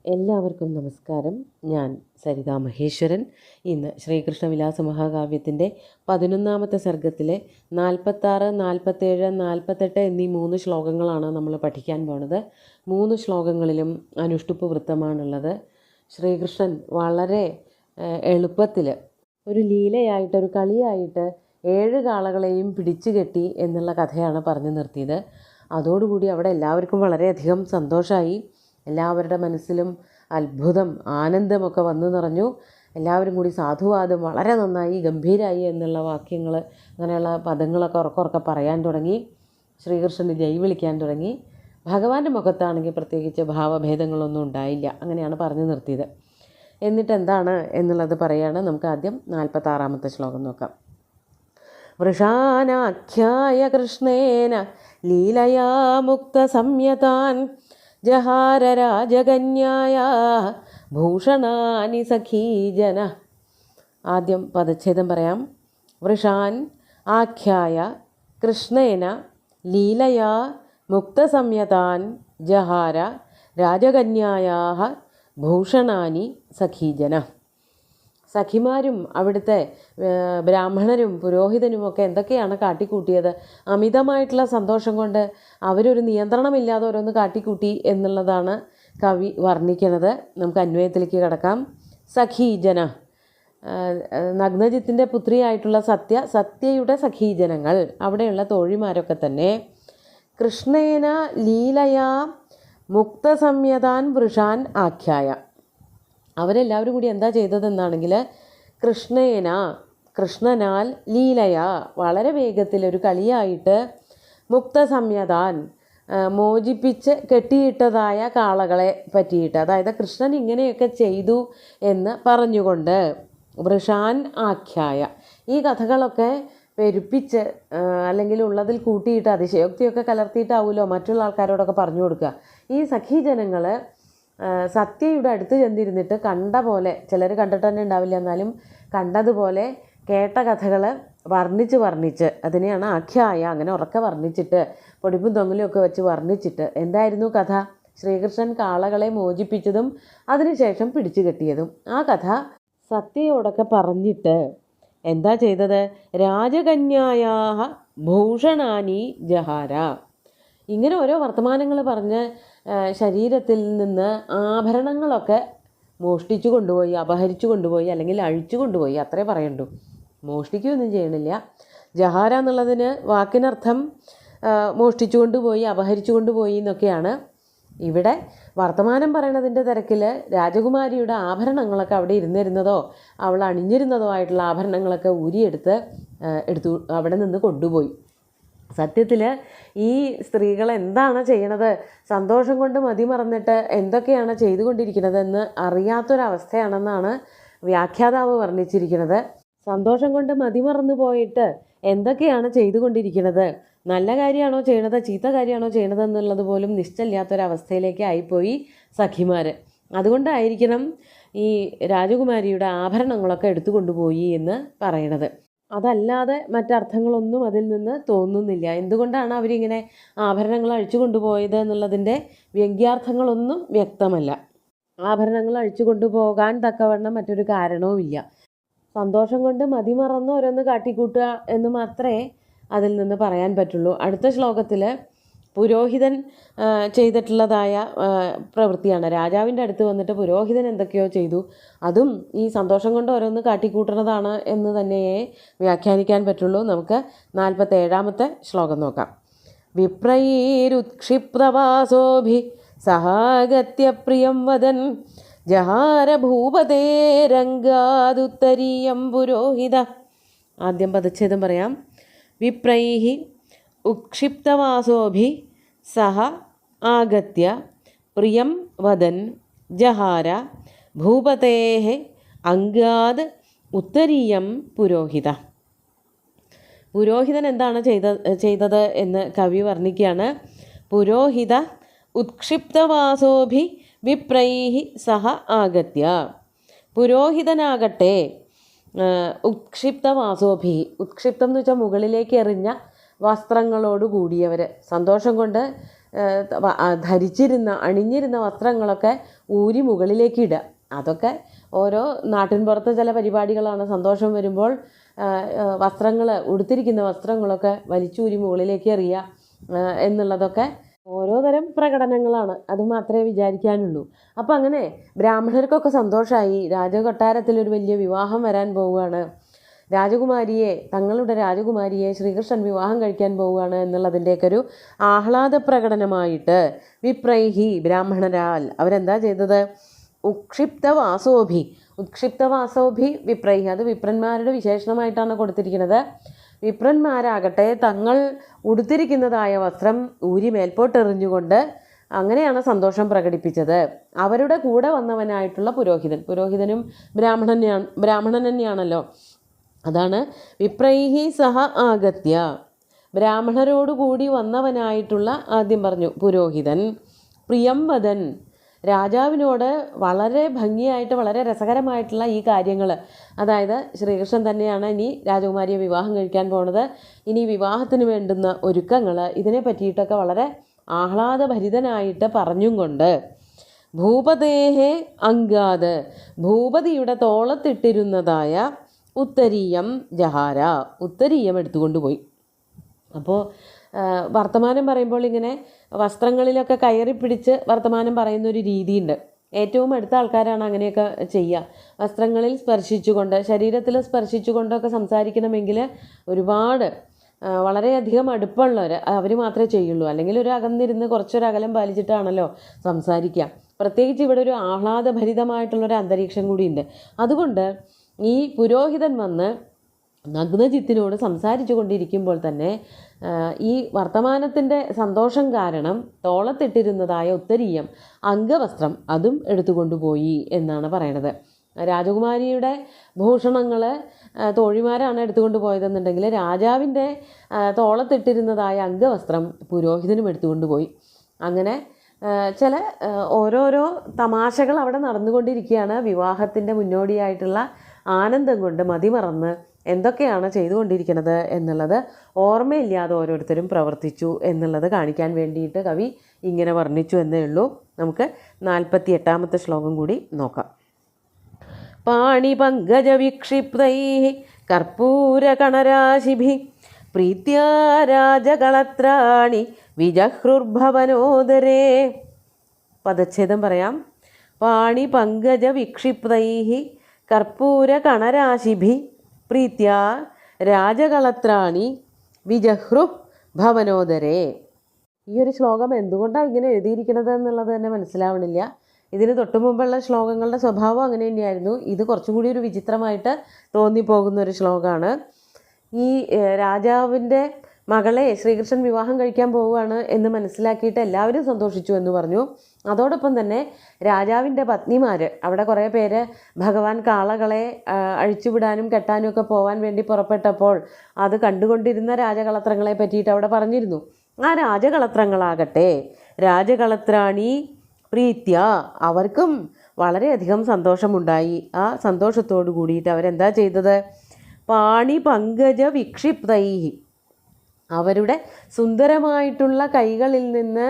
എല്ലാവർക്കും നമസ്കാരം. ഞാൻ സരിതാ മഹേശ്വരൻ. ഇന്ന് ശ്രീകൃഷ്ണവിലാസ മഹാകാവ്യത്തിൻ്റെ 11ാമത്തെ സർഗത്തിലെ 46, 47, 48 എന്നീ 3 ശ്ലോകങ്ങളാണ് നമ്മൾ പഠിക്കാൻ പോണത്. 3 ശ്ലോകങ്ങളിലും അനുഷ്ടുപ്പ് വൃത്തമാണുള്ളത്. ശ്രീകൃഷ്ണൻ വളരെ എളുപ്പത്തിൽ ഒരു ലീലയായിട്ട്, ഒരു കളിയായിട്ട് 7 കാളകളെയും പിടിച്ചു കെട്ടി എന്നുള്ള കഥയാണ് പറഞ്ഞു നിർത്തിയത്. അതോടുകൂടി അവിടെ എല്ലാവർക്കും വളരെയധികം സന്തോഷമായി. എല്ലാവരുടെ മനസ്സിലും അത്ഭുതം, ആനന്ദമൊക്കെ വന്നു നിറഞ്ഞു. എല്ലാവരും കൂടി സാധുവാദം വളരെ നന്നായി, ഗംഭീരായി എന്നുള്ള വാക്യങ്ങൾ, അങ്ങനെയുള്ള പദങ്ങളൊക്കെ ഉറക്കെ പറയാൻ തുടങ്ങി. ശ്രീകൃഷ്ണന് ജയ് വിളിക്കാൻ തുടങ്ങി. ഭഗവാന്റെ മുഖത്താണെങ്കിൽ പ്രത്യേകിച്ച് ഭാവഭേദങ്ങളൊന്നും ഉണ്ടായില്ല. അങ്ങനെയാണ് പറഞ്ഞു നിർത്തിയത്. എന്നിട്ട് എന്താണ് എന്നുള്ളത് പറയാണ്. നമുക്ക് ആദ്യം 46ാമത്തെ ശ്ലോകം നോക്കാം. വൃഷാനാഖ്യായ കൃഷ്ണേന ലീലയാ മുക്ത സംയതാൻ ജഹാര രാജകന്യായ ഭൂഷണാനി സഖീജന. ആദ്യം പദച്ഛേദം പറയാം. വൃഷാൻ ആഖ്യായ കൃഷ്ണേന ലീലയാ മുക്തസംയതാൻ ജഹാര രാജകന്യായാ ഭൂഷണാനി സഖീജന. സഖിമാരും അവിടുത്തെ ബ്രാഹ്മണരും പുരോഹിതനുമൊക്കെ എന്തൊക്കെയാണ് കാട്ടിക്കൂട്ടിയത്. അമിതമായിട്ടുള്ള സന്തോഷം കൊണ്ട് അവരൊരു നിയന്ത്രണമില്ലാതെ ഓരോന്ന് കാട്ടിക്കൂട്ടി എന്നുള്ളതാണ് കവി വർണ്ണിക്കുന്നത്. നമുക്ക് അന്വയത്തിലേക്ക് കിടക്കാം. സഖീജന, നഗ്നജിത്തിൻ്റെ പുത്രിയായിട്ടുള്ള സത്യയുടെ സഖീജനങ്ങൾ, അവിടെയുള്ള തോഴിമാരൊക്കെ തന്നെ കൃഷ്ണേന ലീലയാ മുക്തസംയതാൻ വൃഷാൻ ആഖ്യായ. അവരെല്ലാവരും കൂടി എന്താ ചെയ്തതെന്നാണെങ്കിൽ കൃഷ്ണനാൽ ലീലയാ, വളരെ വേഗത്തിൽ ഒരു കളിയായിട്ട് മുക്തസംയതാൻ, മോചിപ്പിച്ച് കെട്ടിയിട്ടതായ കാളകളെ പറ്റിയിട്ട്, അതായത് കൃഷ്ണൻ ഇങ്ങനെയൊക്കെ ചെയ്തു എന്ന് പറഞ്ഞുകൊണ്ട് വൃഷാൻ ആഖ്യായ, ഈ കഥകളൊക്കെ പെരുപ്പിച്ച് അല്ലെങ്കിൽ ഉള്ളതിൽ കൂട്ടിയിട്ട് അതിശയോക്തിയൊക്കെ കലർത്തിയിട്ടാവുമല്ലോ മറ്റുള്ള ആൾക്കാരോടൊക്കെ പറഞ്ഞു കൊടുക്കുക. ഈ സഖീജനങ്ങൾ സത്യയുടെ അടുത്ത് ചെന്നിരുന്നിട്ട് കണ്ട പോലെ, ചിലർ കണ്ടിട്ട് തന്നെ ഉണ്ടാവില്ല, എന്നാലും കണ്ടതുപോലെ കേട്ട കഥകൾ വർണ്ണിച്ച് അതിനെയാണ് ആഖ്യായ. അങ്ങനെ ഉറക്കെ വർണ്ണിച്ചിട്ട് പൊടിപ്പും തൊങ്ങലും ഒക്കെ വെച്ച് വർണ്ണിച്ചിട്ട്, എന്തായിരുന്നു കഥ? ശ്രീകൃഷ്ണൻ കാളകളെ മോചിപ്പിച്ചതും അതിനുശേഷം പിടിച്ചു കെട്ടിയതും. ആ കഥ സത്യയോടൊക്കെ പറഞ്ഞിട്ട് എന്താ ചെയ്തത്? രാജകന്യായാ ഭൂഷണാനി ജഹാര. ഇങ്ങനെ ഓരോ വർത്തമാനങ്ങൾ പറഞ്ഞ് ശരീരത്തിൽ നിന്ന് ആഭരണങ്ങളൊക്കെ മോഷ്ടിച്ചു കൊണ്ടുപോയി, അപഹരിച്ചു കൊണ്ടുപോയി, അല്ലെങ്കിൽ അഴിച്ചു കൊണ്ടുപോയി, അത്രേ പറയണ്ടു. മോഷ്ടിക്കുകയൊന്നും ചെയ്യണില്ല. ജഹാര എന്നുള്ളതിന് വാക്കിനർത്ഥം മോഷ്ടിച്ചു കൊണ്ടുപോയി, അപഹരിച്ചു കൊണ്ടുപോയി എന്നൊക്കെയാണ്. ഇവിടെ വർത്തമാനം പറയണതിൻ്റെ തിരക്കിൽ രാജകുമാരിയുടെ ആഭരണങ്ങളൊക്കെ അവിടെ ഇരുന്നിരുന്നതോ അവൾ അണിഞ്ഞിരുന്നതോ ആയിട്ടുള്ള ആഭരണങ്ങളൊക്കെ ഊരിയെടുത്ത് അവിടെ നിന്ന് കൊണ്ടുപോയി. സത്യത്തിൽ ഈ സ്ത്രീകൾ എന്താണ് ചെയ്യണത്? സന്തോഷം കൊണ്ട് മതിമറന്നിട്ട് എന്തൊക്കെയാണ് ചെയ്തുകൊണ്ടിരിക്കുന്നതെന്ന് അറിയാത്തൊരവസ്ഥയാണെന്നാണ് വ്യാഖ്യാതാവ് വർണ്ണിച്ചിരിക്കുന്നത്. സന്തോഷം കൊണ്ട് മതിമറന്നു പോയിട്ട് എന്തൊക്കെയാണ് ചെയ്തുകൊണ്ടിരിക്കുന്നത്, നല്ല കാര്യമാണോ ചെയ്യണത്, ചീത്ത കാര്യമാണോ ചെയ്യണത് എന്നുള്ളത് പോലും നിശ്ചയില്ലാത്തൊരവസ്ഥയിലേക്ക് ആയിപ്പോയി സഖിമാർ. അതുകൊണ്ടായിരിക്കണം ഈ രാജകുമാരിയുടെ ആഭരണങ്ങളൊക്കെ എടുത്തു കൊണ്ടുപോയി എന്ന് പറയണത്. അതല്ലാതെ മറ്റർത്ഥങ്ങളൊന്നും അതിൽ നിന്ന് തോന്നുന്നില്ല. എന്തുകൊണ്ടാണ് അവരിങ്ങനെ ആഭരണങ്ങൾ അഴിച്ചു കൊണ്ടുപോയത് എന്നുള്ളതിൻ്റെ വ്യംഗ്യാർത്ഥങ്ങളൊന്നും വ്യക്തമല്ല. ആഭരണങ്ങൾ അഴിച്ചു കൊണ്ടുപോകാൻ തക്കവണ്ണം മറ്റൊരു കാരണവുമില്ല. സന്തോഷം കൊണ്ട് മതിമറന്ന് ഓരോന്ന് കാട്ടിക്കൂട്ടുക എന്ന് മാത്രമേ അതിൽ നിന്ന് പറയാൻ പറ്റുള്ളൂ. അടുത്ത ശ്ലോകത്തിൽ പുരോഹിതൻ ചെയ്തിട്ടുള്ളതായ പ്രവൃത്തിയാണ്. രാജാവിൻ്റെ അടുത്ത് വന്നിട്ട് പുരോഹിതൻ എന്തൊക്കെയോ ചെയ്തു, അതും ഈ സന്തോഷം കൊണ്ട് ഓരോന്ന് കാട്ടിക്കൂട്ടുന്നതാണ് എന്ന് തന്നെയേ വ്യാഖ്യാനിക്കാൻ പറ്റുള്ളൂ. നമുക്ക് 47ാമത്തെ ശ്ലോകം നോക്കാം. വിപ്രൈരുത്ക്ഷിപ്തവാസോഭി സഹാഗത്യ പ്രിയം വദൻ ജഹാര ഭൂപതേരംഗാദുത്തരീയം പുരോഹിത. ആദ്യം പദച്ഛേദം പറയാം. വിപ്രൈഹി ഉത്ക്ഷിപ്തവാസോഭി സഹ ആഗത്യ പ്രിയം വദൻ ജഹാര ഭൂപതേഃ അംഗാദ് ഉത്തരീയം പുരോഹിത. പുരോഹിതൻ എന്താണ് ചെയ്തത് എന്ന് കവി വർണ്ണിക്കുകയാണ്. പുരോഹിത ഉത്ക്ഷിപ്തവാസോഭി വിപ്രൈഹി സഹ ആഗത്യ. പുരോഹിതനാകട്ടെ ഉത്ക്ഷിപ്തവാസോഭി, ഉത്ക്ഷിപ്തം എന്ന് വെച്ചാൽ മുകളിലേക്ക് എറിഞ്ഞ വസ്ത്രങ്ങളോട് കൂടിയവർ, സന്തോഷം കൊണ്ട് അണിഞ്ഞിരുന്ന വസ്ത്രങ്ങളൊക്കെ ഊരി മുകളിലേക്ക് ഇടുക. അതൊക്കെ ഓരോ നാട്ടിൻപുറത്തെ ചില പരിപാടികളാണ്. സന്തോഷം വരുമ്പോൾ ഉടുത്തിരിക്കുന്ന വസ്ത്രങ്ങളൊക്കെ വലിച്ചൂരി മുകളിലേക്ക് എറിയുക എന്നുള്ളതൊക്കെ ഓരോ തരം പ്രകടനങ്ങളാണ്. അത് മാത്രമേ വിചാരിക്കാനുള്ളൂ. അപ്പം അങ്ങനെ ബ്രാഹ്മണർക്കൊക്കെ സന്തോഷമായി. രാജകൊട്ടാരത്തിലൊരു വലിയ വിവാഹം വരാൻ പോവുകയാണ്. തങ്ങളുടെ രാജകുമാരിയെ ശ്രീകൃഷ്ണൻ വിവാഹം കഴിക്കാൻ പോവുകയാണ് എന്നുള്ളതിൻ്റെയൊക്കെ ഒരു ആഹ്ലാദ പ്രകടനമായിട്ട് വിപ്രൈഹി ബ്രാഹ്മണരാൽ അവരെന്താ ചെയ്തത്? ഉത്ക്ഷിപ്തവാസോഭി വിപ്രൈഹി, അത് വിപ്രന്മാരുടെ വിശേഷണമായിട്ടാണ് കൊടുത്തിരിക്കുന്നത്. വിപ്രന്മാരാകട്ടെ തങ്ങൾ ഉടുത്തിരിക്കുന്നതായ വസ്ത്രം ഊരി മേൽപോട്ടെറിഞ്ഞുകൊണ്ട് അങ്ങനെയാണ് സന്തോഷം പ്രകടിപ്പിച്ചത്. അവരുടെ കൂടെ വന്നവനായിട്ടുള്ള പുരോഹിതനും ബ്രാഹ്മണൻ തന്നെയാണല്ലോ. അതാണ് വിപ്രൈഹി സഹ ആഗത്യ, ബ്രാഹ്മണരോടുകൂടി വന്നവനായിട്ടുള്ള ആദ്യം പറഞ്ഞു പുരോഹിതൻ. പ്രിയംവദൻ, രാജാവിനോട് വളരെ ഭംഗിയായിട്ട് വളരെ രസകരമായിട്ടുള്ള ഈ കാര്യങ്ങൾ, അതായത് ശ്രീകൃഷ്ണൻ തന്നെയാണ് ഇനി രാജകുമാരിയെ വിവാഹം കഴിക്കാൻ പോണത്, ഇനി വിവാഹത്തിന് വേണ്ടുന്ന ഒരുക്കങ്ങൾ, ഇതിനെ പറ്റിയിട്ടൊക്കെ വളരെ ആഹ്ലാദഭരിതനായിട്ട് പറഞ്ഞും കൊണ്ട് ഭൂപതേഹേ അങ്കാത്, ഭൂപതിയുടെ തോളത്തിട്ടിരുന്നതായ ഉത്തരീയം ജഹാര, ഉത്തരീയം എടുത്തുകൊണ്ടുപോയി. അപ്പോൾ വർത്തമാനം പറയുമ്പോൾ ഇങ്ങനെ വസ്ത്രങ്ങളിലൊക്കെ കയറി പിടിച്ച് വർത്തമാനം പറയുന്നൊരു രീതിയുണ്ട്. ഏറ്റവും അടുത്ത ആൾക്കാരാണ് അങ്ങനെയൊക്കെ ചെയ്യുക. വസ്ത്രങ്ങളിൽ സ്പർശിച്ചുകൊണ്ട്, ശരീരത്തിൽ സ്പർശിച്ചുകൊണ്ടൊക്കെ സംസാരിക്കണമെങ്കിൽ ഒരുപാട് വളരെയധികം അടുപ്പമുള്ളവർ അവർ മാത്രമേ ചെയ്യുള്ളൂ. അല്ലെങ്കിൽ ഒരു അകന്നിരുന്ന് കുറച്ചൊരകലം പാലിച്ചിട്ടാണല്ലോ സംസാരിക്കുക. പ്രത്യേകിച്ച് ഇവിടെ ഒരു ആഹ്ലാദഭരിതമായിട്ടുള്ളൊരു അന്തരീക്ഷം കൂടിയുണ്ട്. അതുകൊണ്ട് ഈ പുരോഹിതൻ വന്ന് നഗ്നജിത്തിനോട് സംസാരിച്ചു കൊണ്ടിരിക്കുമ്പോൾ തന്നെ ഈ വർത്തമാനത്തിൻ്റെ സന്തോഷം കാരണം തോളത്തിട്ടിരുന്നതായ ഉത്തരീയം അംഗവസ്ത്രം അതും എടുത്തുകൊണ്ടുപോയി എന്നാണ് പറയണത്. രാജകുമാരിയുടെ ഭൂഷണങ്ങൾ തോഴിമാരാണ് എടുത്തുകൊണ്ട് പോയതെന്നുണ്ടെങ്കിൽ രാജാവിൻ്റെ തോളത്തിട്ടിരുന്നതായ അംഗവസ്ത്രം പുരോഹിതനും എടുത്തുകൊണ്ടുപോയി. അങ്ങനെ ചില ഓരോരോ തമാശകൾ അവിടെ നടന്നുകൊണ്ടിരിക്കുകയാണ്. വിവാഹത്തിൻ്റെ മുന്നോടിയായിട്ടുള്ള ആനന്ദം കൊണ്ട് മതിമറന്ന് എന്തൊക്കെയാണ് ചെയ്തുകൊണ്ടിരിക്കുന്നത് എന്നുള്ളത് ഓർമ്മയില്ലാതെ ഓരോരുത്തരും പ്രവർത്തിച്ചു എന്നുള്ളത് കാണിക്കാൻ വേണ്ടിയിട്ട് കവി ഇങ്ങനെ വർണ്ണിച്ചു എന്നേ ഉള്ളൂ. നമുക്ക് 48ാമത്തെ ശ്ലോകം കൂടി നോക്കാം. പാണിപങ്കജ വിക്ഷിപ്തൈ കർപ്പൂരകണരാശിഭി പ്രീത്യാ രാജകളത്രാണി വിജഹ്രുർഭവനോദരേ. പദച്ഛേദം പറയാം. പാണിപങ്കജ വിക്ഷിപ്തൈ കർപ്പൂരകണരാശിഭി പ്രീത്യാ രാജകളത്രാണി വിജഹ്രു ഭവനോദരേ. ഈ ഒരു ശ്ലോകം എന്തുകൊണ്ടാണ് ഇങ്ങനെ എഴുതിയിരിക്കുന്നത് എന്നുള്ളത് തന്നെ മനസ്സിലാവണില്ല. ഇതിന് തൊട്ടു മുമ്പുള്ള ശ്ലോകങ്ങളുടെ സ്വഭാവം അങ്ങനെ തന്നെയായിരുന്നു. ഇത് കുറച്ചും കൂടി ഒരു വിചിത്രമായിട്ട് തോന്നിപ്പോകുന്ന ഒരു ശ്ലോകമാണ്. ഈ രാജാവിൻ്റെ മകളെ ശ്രീകൃഷ്ണൻ വിവാഹം കഴിക്കാൻ പോവുകയാണ് എന്ന് മനസ്സിലാക്കിയിട്ട് എല്ലാവരും സന്തോഷിച്ചു എന്ന് പറഞ്ഞു. അതോടൊപ്പം തന്നെ രാജാവിൻ്റെ പത്നിമാർ, അവിടെ കുറേ പേര് ഭഗവാൻ കാളകളെ അഴിച്ചുവിടാനും കെട്ടാനും ഒക്കെ പോകാൻ വേണ്ടി പുറപ്പെട്ടപ്പോൾ അത് കണ്ടുകൊണ്ടിരുന്ന രാജകളത്രങ്ങളെ പറ്റിയിട്ട് അവിടെ പറഞ്ഞിരുന്നു. ആ രാജകളത്രങ്ങളാകട്ടെ രാജകളത്രാണി പ്രീത്യ, അവർക്കും വളരെയധികം സന്തോഷമുണ്ടായി. ആ സന്തോഷത്തോടു കൂടിയിട്ട് അവരെന്താ ചെയ്തത്? പാണി പങ്കജ വിക്ഷിപ്തൈ, അവരുടെ സുന്ദരമായിട്ടുള്ള കൈകളിൽ നിന്ന്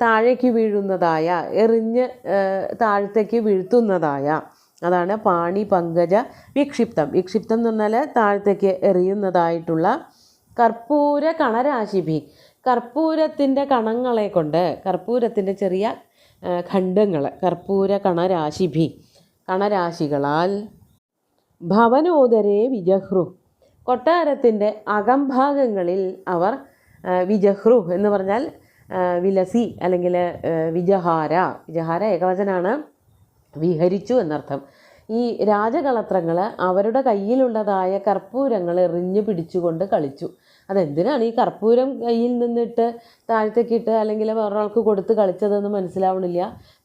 താഴേക്ക് വീഴുന്നതായ, എറിഞ്ഞ് താഴത്തേക്ക് വീഴ്ത്തുന്നതായ, അതാണ് പാണി പങ്കജ വിക്ഷിപ്തം. വിക്ഷിപ്തം എന്ന് പറഞ്ഞാൽ താഴത്തേക്ക് എറിയുന്നതായിട്ടുള്ള കർപ്പൂര കണരാശിഭി, കർപ്പൂരത്തിൻ്റെ കണങ്ങളെ കൊണ്ട്, കർപ്പൂരത്തിൻ്റെ ചെറിയ ഖണ്ഡങ്ങൾ, കർപ്പൂര കണരാശിഭി, കണരാശികളാൽ ഭവനോദരേ വിജഹ്രു, കൊട്ടാരത്തിൻ്റെ അകംഭാഗങ്ങളിൽ അവർ വിജഹ്രു എന്ന് പറഞ്ഞാൽ വിലസി അല്ലെങ്കിൽ വിജഹാര, വിജഹാര ഏകവചനാണ്, വിഹരിച്ചു എന്നർത്ഥം. ഈ രാജകളത്രങ്ങൾ അവരുടെ കയ്യിലുള്ളതായ കർപ്പൂരങ്ങൾ എറിഞ്ഞു പിടിച്ചുകൊണ്ട് കളിച്ചു. അതെന്തിനാണ് ഈ കർപ്പൂരം കയ്യിൽ നിന്നിട്ട് താഴത്തേക്കിട്ട് അല്ലെങ്കിൽ വേറൊരാൾക്ക് കൊടുത്ത് കളിച്ചതെന്ന് മനസ്സിലാവണില്ല.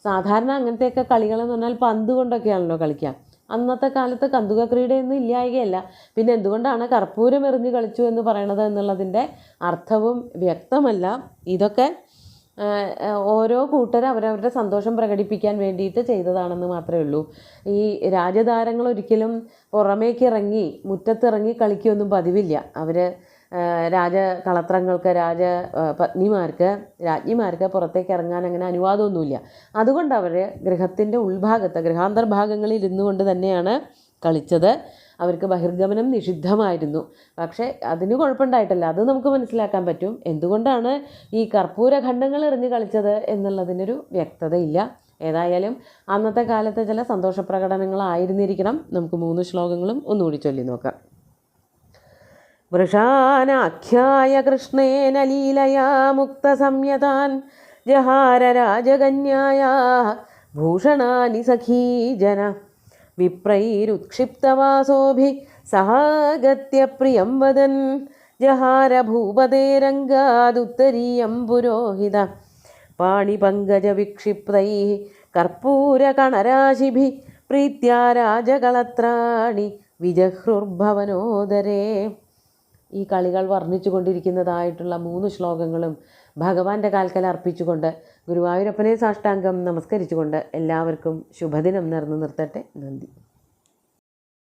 സാധാരണ അങ്ങനത്തെയൊക്കെ കളികളെന്ന് പറഞ്ഞാൽ പന്ത് കൊണ്ടൊക്കെയാണല്ലോ കളിക്കുക. അന്നത്തെ കാലത്ത് കന്തുക ക്രീഡയൊന്നും ഇല്ലായകയല്ല. പിന്നെ എന്തുകൊണ്ടാണ് കർപ്പൂരം എറിഞ്ഞ് കളിച്ചു എന്ന് പറയണത് എന്നുള്ളതിൻ്റെ അർത്ഥവും വ്യക്തമല്ല. ഇതൊക്കെ ഓരോ കൂട്ടർ അവരവരുടെ സന്തോഷം പ്രകടിപ്പിക്കാൻ വേണ്ടിയിട്ട് ചെയ്തതാണെന്ന് മാത്രമേ ഉള്ളൂ. ഈ രാജതാരങ്ങൾ ഒരിക്കലും പുറമേക്ക് ഇറങ്ങി മുറ്റത്തിറങ്ങി കളിക്കുകയൊന്നും പതിവില്ല. അവർ രാജകളത്രങ്ങൾക്ക് പത്നിമാർക്ക് രാജ്ഞിമാർക്ക് പുറത്തേക്ക് ഇറങ്ങാൻ അങ്ങനെ അനുവാദമൊന്നുമില്ല. അതുകൊണ്ട് അവർ ഗൃഹത്തിൻ്റെ ഉൾഭാഗത്ത് ഗൃഹാന്തർഭാഗങ്ങളിൽ ഇരുന്നു കൊണ്ട് തന്നെയാണ് കളിച്ചത്. അവർക്ക് ബഹിർഗമനം നിഷിദ്ധമായിരുന്നു. പക്ഷേ അതിന് കുഴപ്പമുണ്ടായിട്ടില്ല. അത് നമുക്ക് മനസ്സിലാക്കാൻ പറ്റും. എന്തുകൊണ്ടാണ് ഈ കർപ്പൂരഖണ്ഡങ്ങൾ എറിഞ്ഞ് കളിച്ചത് എന്നുള്ളതിനൊരു വ്യക്തതയില്ല. ഏതായാലും അന്നത്തെ കാലത്തെ ചില സന്തോഷപ്രകടനങ്ങളായിരുന്നിരിക്കണം. നമുക്ക് 3 ശ്ലോകങ്ങളും ഒന്നുകൂടി ചൊല്ലി നോക്കാം. വൃഷാനാഖ്യായ കൃഷ്ണേന ലീലയാ മുക്തസംയതാൻ ജഹാര രാജകന്യായ ഭൂഷണാനി സഖീജന വിപ്രൈരുത്ക്ഷിപ്തവാസോഭി സഹാഗത്യ പ്രിയം വദൻ ജഹാര ഭൂപതേരംഗാദുത്തരീയം പുരോഹിത പാണിപങ്കജവിക്ഷിപ്തൈ കർപ്പൂരകണരാശിഭി പ്രീത്യാ രാജകളത്രാണി വിജഹ്രുർഭവനോദരേ. ഈ കളികൾ വർണ്ണിച്ചു കൊണ്ടിരിക്കുന്നതായിട്ടുള്ള 3 ശ്ലോകങ്ങളും ഭഗവാന്റെ കാൽക്കൽ അർപ്പിച്ചുകൊണ്ട് ഗുരുവായൂരപ്പനെ സാഷ്ടാംഗം നമസ്കരിച്ചുകൊണ്ട് എല്ലാവർക്കും ശുഭദിനം നേർന്നു നിർത്തട്ടെ. നന്ദി.